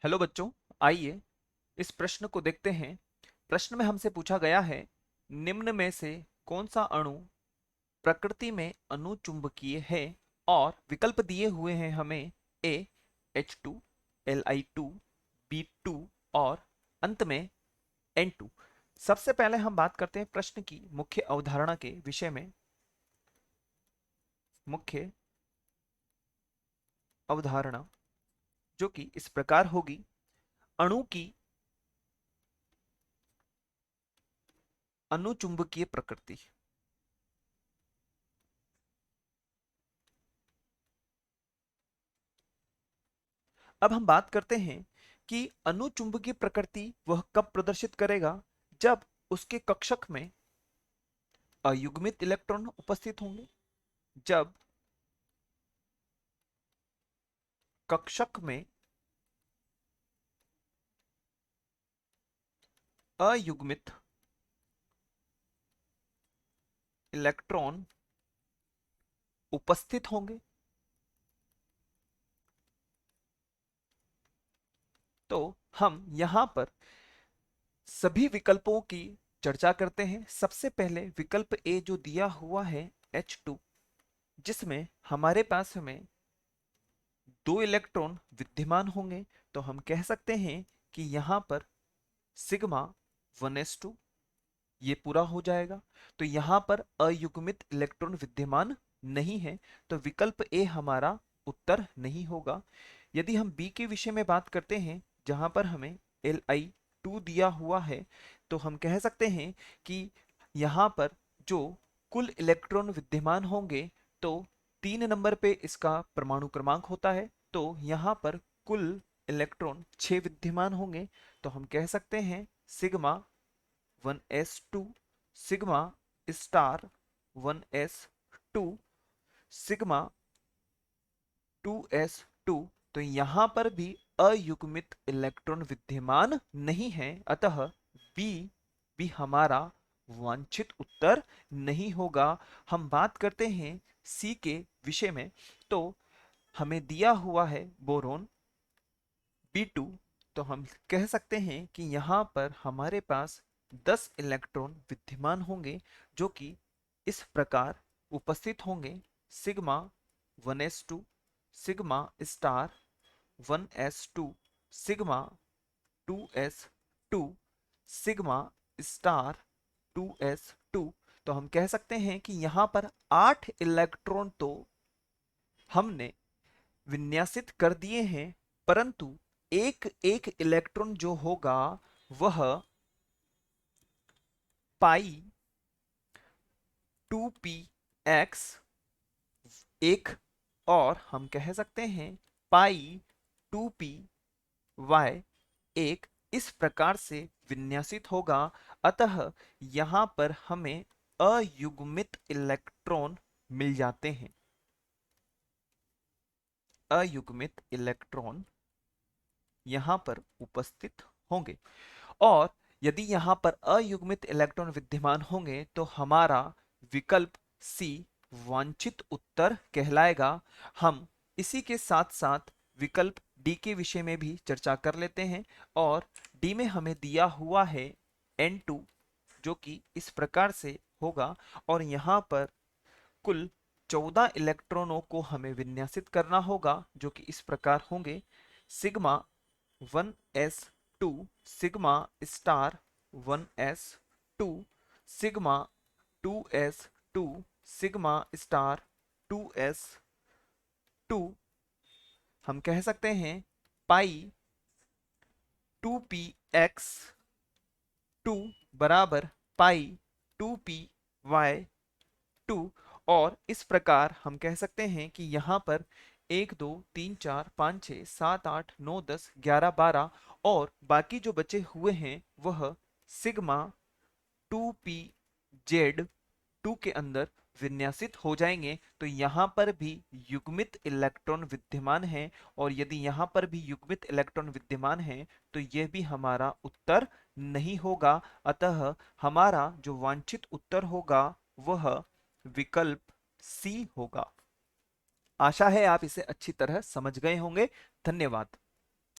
Hello बच्चों, आइए इस प्रश्न को देखते हैं। प्रश्न में हमसे पूछा गया है, निम्न में से कौन सा अणु प्रकृति में अनुचुंबकीय है। और विकल्प दिए हुए हैं हमें ए H2, Li2, B2 और अंत में N2। सबसे पहले हम बात करते हैं प्रश्न की मुख्य अवधारणा के विषय में। मुख्य अवधारणा जो कि इस प्रकार होगी, अणु की अनुचुंबकीय प्रकृति। अब हम बात करते हैं कि अनुचुंबकीय प्रकृति वह कब प्रदर्शित करेगा, जब उसके कक्षक में अयुग्मित इलेक्ट्रॉन उपस्थित होंगे। जब कक्षक में अयुग्मित इलेक्ट्रॉन उपस्थित होंगे तो हम यहां पर सभी विकल्पों की चर्चा करते हैं। सबसे पहले विकल्प ए जो दिया हुआ है H2, जिसमें हमारे पास में दो इलेक्ट्रॉन विद्यमान होंगे, तो हम कह सकते हैं कि यहां पर सिग्मा 1s2 ये पूरा हो जाएगा। तो यहां पर अयुग्मित इलेक्ट्रॉन विद्यमान नहीं है, तो विकल्प ए हमारा उत्तर नहीं होगा। यदि हम बी के विषय में बात करते हैं, जहां पर हमें Li2 दिया हुआ है, तो हम कह सकते हैं कि यहां पर जो कुल इलेक्ट्रॉन विद्यमान होंगे, तो 3 नंबर पे इसका परमाणु क्रमांक होता है, तो यहां पर कुल इलेक्ट्रॉन 6 विद्यमान होंगे। तो हम कह सकते हैं sigma 1s2, sigma star 1s2, sigma 2s2। तो यहां पर भी अयुग्मित इलेक्ट्रॉन विद्यमान नहीं है, अतः बी भी हमारा वांछित उत्तर नहीं होगा। हम बात करते हैं सी के विषय में, तो हमें दिया हुआ है बोरोन B2। तो हम कह सकते हैं कि यहाँ पर हमारे पास 10 इलेक्ट्रॉन विद्यमान होंगे, जो कि इस प्रकार उपस्थित होंगे। Sigma 1s2, sigma star 1s2, sigma 2s2, sigma star 2s2। तो हम कह सकते हैं कि यहाँ पर 8 इलेक्ट्रॉन तो हमने विन्यासित कर दिए हैं, परंतु एक एक इलेक्ट्रॉन जो होगा वह पाई 2p एक, और हम कह सकते हैं पाई 2p एक, इस प्रकार से विन्यासित होगा। अतः यहां पर हमें अयुग्मित इलेक्ट्रॉन मिल जाते हैं। अयुग्मित इलेक्ट्रॉन यहां पर उपस्थित होंगे, और यदि यहां पर अयुग्मित इलेक्ट्रॉन विद्यमान होंगे, तो हमारा विकल्प सी वांछित उत्तर कहलाएगा। हम इसी के साथ साथ विकल्प डी के विषय में भी चर्चा कर लेते हैं। और डी में हमें दिया हुआ है N2, जो कि इस प्रकार से होगा, और यहाँ पर कुल 14 इलेक्ट्रॉनों को हमें विन्यासित करना होगा, जो कि इस प्रकार होंगे। Sigma 1s2, sigma star 1s2, sigma 2s2, sigma star 2s2। हम कह सकते हैं पाई 2px2 बराबर पाई 2py2। और इस प्रकार हम कह सकते हैं कि यहाँ पर 1 2 3 4 5 6 7 8 9 10 11 12 और बाकी जो बचे हुए हैं वह सिग्मा 2p z2 के अंदर विन्यासित हो जाएंगे। तो यहाँ पर भी युग्मित इलेक्ट्रॉन विद्यमान है, और यदि यहाँ पर भी युग्मित इलेक्ट्रॉन विद्यमान है, तो यह भी हमारा उत्तर नहीं होगा। अतः हमारा जो वांछित उत्तर होगा वह विकल्प सी होगा। आशा है आप इसे अच्छी तरह समझ गए होंगे। धन्यवाद।